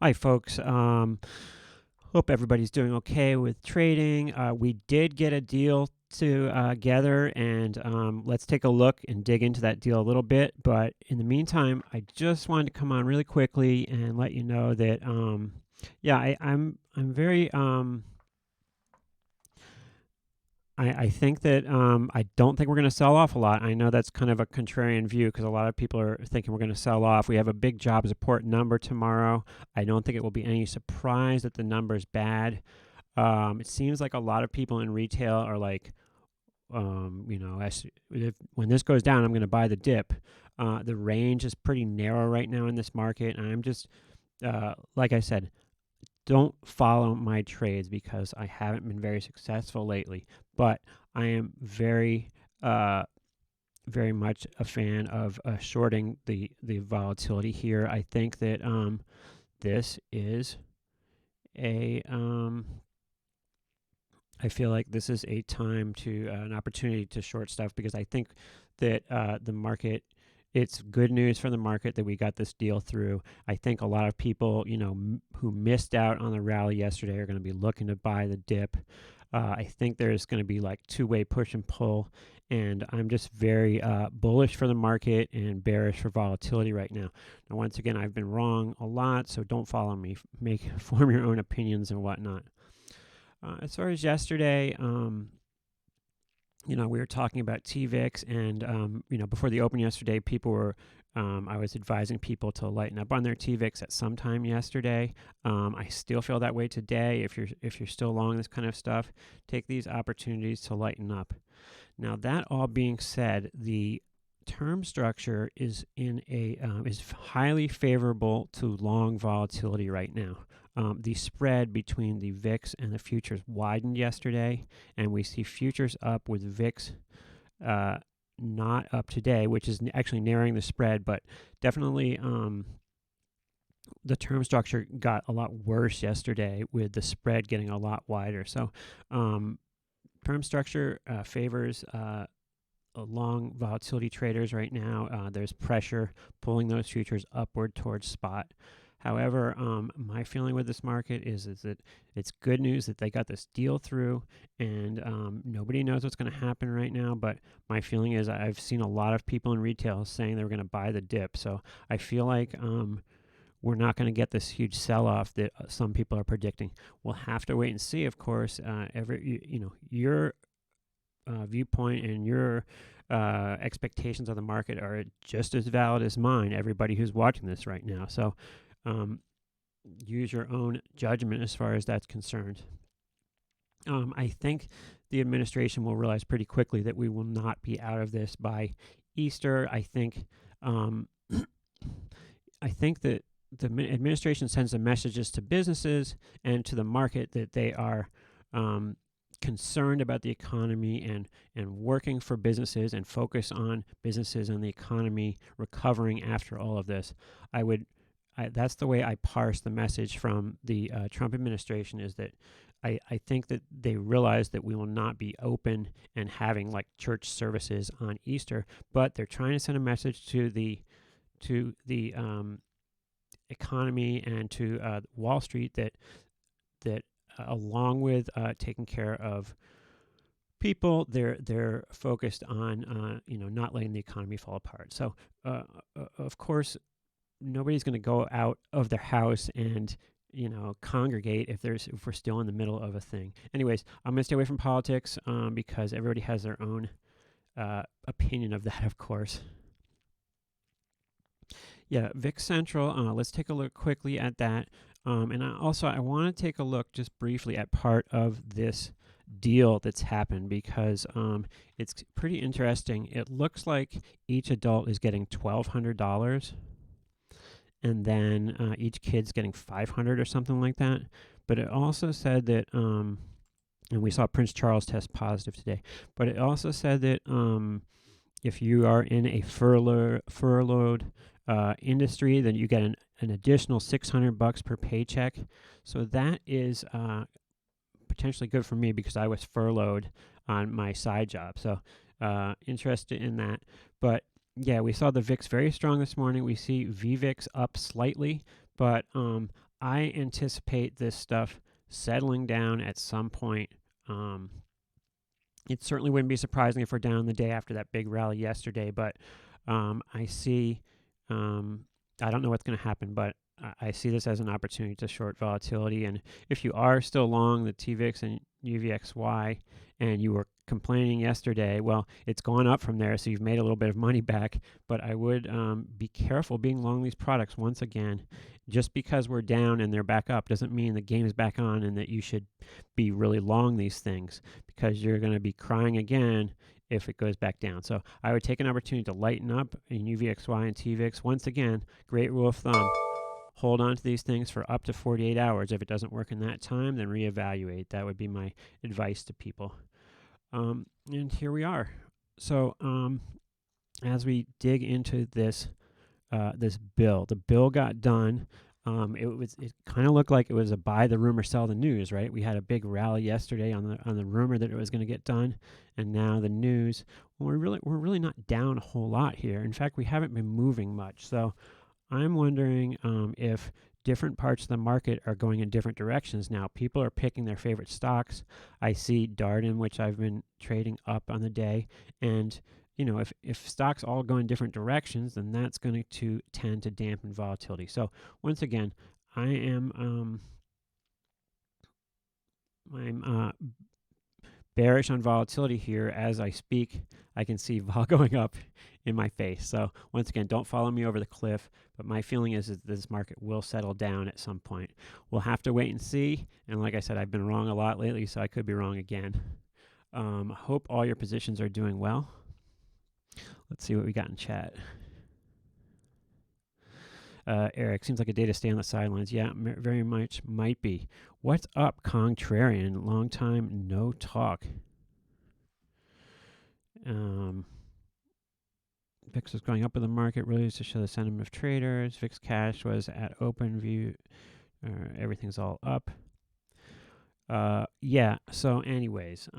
Hi, folks. Hope everybody's doing okay with trading. We did get a deal together, and let's take a look and dig into that deal a little bit. But in the meantime, I just wanted to come on really quickly and let you know that, yeah, I'm very I think that I don't think we're going to sell off a lot. I know that's kind of a contrarian view because a lot of people are thinking we're going to sell off. We have a big jobs report number tomorrow. I don't think it will be any surprise that the number is bad. It seems like a lot of people in retail are like, when this goes down, I'm going to buy the dip. The range is pretty narrow right now in this market. And I'm just, like I said, don't follow my trades because I haven't been very successful lately. But I am very much a fan of shorting the volatility here. I think that this is a I feel like this is a time to an opportunity to short stuff because I think that the market. It's good news for the market that we got this deal through. I think a lot of people, who missed out on the rally yesterday are going to be looking to buy the dip. I think there's going to be like two-way push and pull, and I'm just very bullish for the market and bearish for volatility right now. Now, once again, I've been wrong a lot, so don't follow me. Form your own opinions and whatnot. As far as yesterday, we were talking about TVIX, and before the open yesterday, I was advising people to lighten up on their TVIX at some time yesterday. I still feel that way today. If you're still long this kind of stuff, take these opportunities to lighten up. Now, that all being said, the term structure is is highly favorable to long volatility right now. The spread between the VIX and the futures widened yesterday, and we see futures up with VIX not up today, which is actually narrowing the spread, but definitely the term structure got a lot worse yesterday with the spread getting a lot wider. So term structure favors long volatility traders right now. There's pressure pulling those futures upward towards spot. However, my feeling with this market is that it's good news that they got this deal through, and nobody knows what's going to happen right now. But my feeling is I've seen a lot of people in retail saying they were going to buy the dip. So I feel like we're not going to get this huge sell-off that some people are predicting. We'll have to wait and see, of course. Your viewpoint and your expectations of the market are just as valid as mine, everybody who's watching this right now. So use your own judgment as far as that's concerned. I think the administration will realize pretty quickly that we will not be out of this by Easter. I think that the administration sends the messages to businesses and to the market that they are concerned about the economy and working for businesses and focus on businesses and the economy recovering after all of this. That's the way I parse the message from the Trump administration, is that I think that they realize that we will not be open and having like church services on Easter, but they're trying to send a message to the economy and to Wall Street that along with taking care of people, they're focused on not letting the economy fall apart. So of course, nobody's going to go out of their house and congregate if we're still in the middle of a thing. Anyways, I'm going to stay away from politics because everybody has their own opinion of that, of course. Yeah, VIX Central. Let's take a look quickly at that. And I want to take a look just briefly at part of this deal that's happened because it's pretty interesting. It looks like each adult is getting $1,200, and then each kid's getting $500 or something like that. But it also said that, and we saw Prince Charles test positive today. But it also said that if you are in a furloughed industry, then you get an additional $600 per paycheck. So that is potentially good for me because I was furloughed on my side job. So interested in that. But yeah, we saw the VIX very strong this morning. We see VVIX up slightly, but I anticipate this stuff settling down at some point. It certainly wouldn't be surprising if we're down the day after that big rally yesterday, but I see, I don't know what's going to happen, but I see this as an opportunity to short volatility. And if you are still long the TVIX and UVXY and you were complaining yesterday, well, it's gone up from there, so you've made a little bit of money back. But I would be careful being long these products once again. Just because we're down and they're back up doesn't mean the game is back on and that you should be really long these things, because you're going to be crying again if it goes back down. So I would take an opportunity to lighten up in UVXY and TVIX. Once again, great rule of thumb. Hold on to these things for up to 48 hours. If it doesn't work in that time, then reevaluate. That would be my advice to people. And here we are. So as we dig into this bill, the bill got done. It kind of looked like it was a buy the rumor, sell the news, right? We had a big rally yesterday on the rumor that it was going to get done, and now the news. Well, we're really not down a whole lot here. In fact, we haven't been moving much. So I'm wondering if different parts of the market are going in different directions now. People are picking their favorite stocks. I see Darden, which I've been trading up on the day, and if stocks all go in different directions, then that's going to tend to dampen volatility. So once again, I'm bearish on volatility here as I speak. I can see vol going up in my face. So once again, don't follow me over the cliff, but my feeling is that this market will settle down at some point. We'll have to wait and see. And like I said, I've been wrong a lot lately, so I could be wrong again. Hope all your positions are doing well. Let's see what we got in chat. Eric, seems like a day to stay on the sidelines. Yeah, very much might be. What's up, Contrarian? Long time no talk. VIX was going up in the market, really to show the sentiment of traders. VIX cash was at open view. Everything's all up. Yeah, so anyways,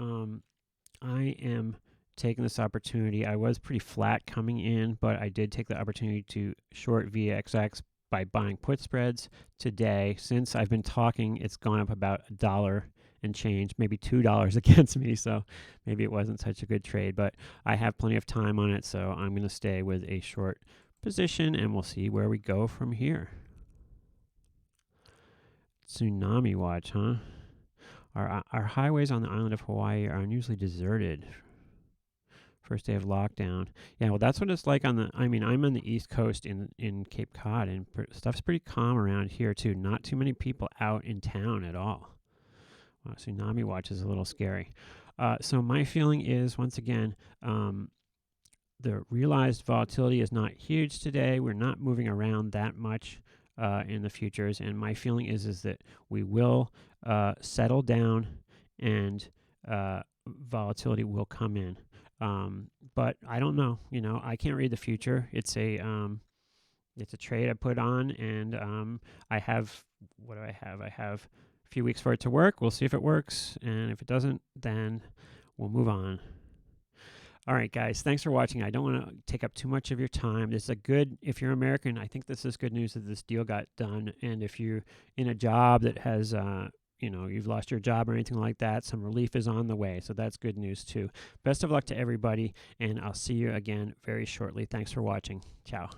I am taking this opportunity. I was pretty flat coming in, but I did take the opportunity to short VXX by buying put spreads today. Since I've been talking, it's gone up about $1 and change, maybe $2 against me, so maybe it wasn't such a good trade, but I have plenty of time on it, so I'm going to stay with a short position, and we'll see where we go from here. Tsunami watch, huh? Our highways on the island of Hawaii are unusually deserted. First day of lockdown. Yeah, well, that's what it's like I'm on the East Coast in Cape Cod, and stuff's pretty calm around here, too. Not too many people out in town at all. Wow, tsunami watch is a little scary. So my feeling is, once again, the realized volatility is not huge today. We're not moving around that much in the futures, and my feeling is that we will settle down and volatility will come in. But I don't know. I can't read the future. It's a trade I put on, and I have, what do I have? I have a few weeks for it to work. We'll see if it works, and if it doesn't, then we'll move on. All right, guys, thanks for watching. I don't want to take up too much of your time. This is if you're American, I think this is good news that this deal got done. And if you're in a job that has, you've lost your job or anything like that, some relief is on the way. So that's good news too. Best of luck to everybody, and I'll see you again very shortly. Thanks for watching. Ciao.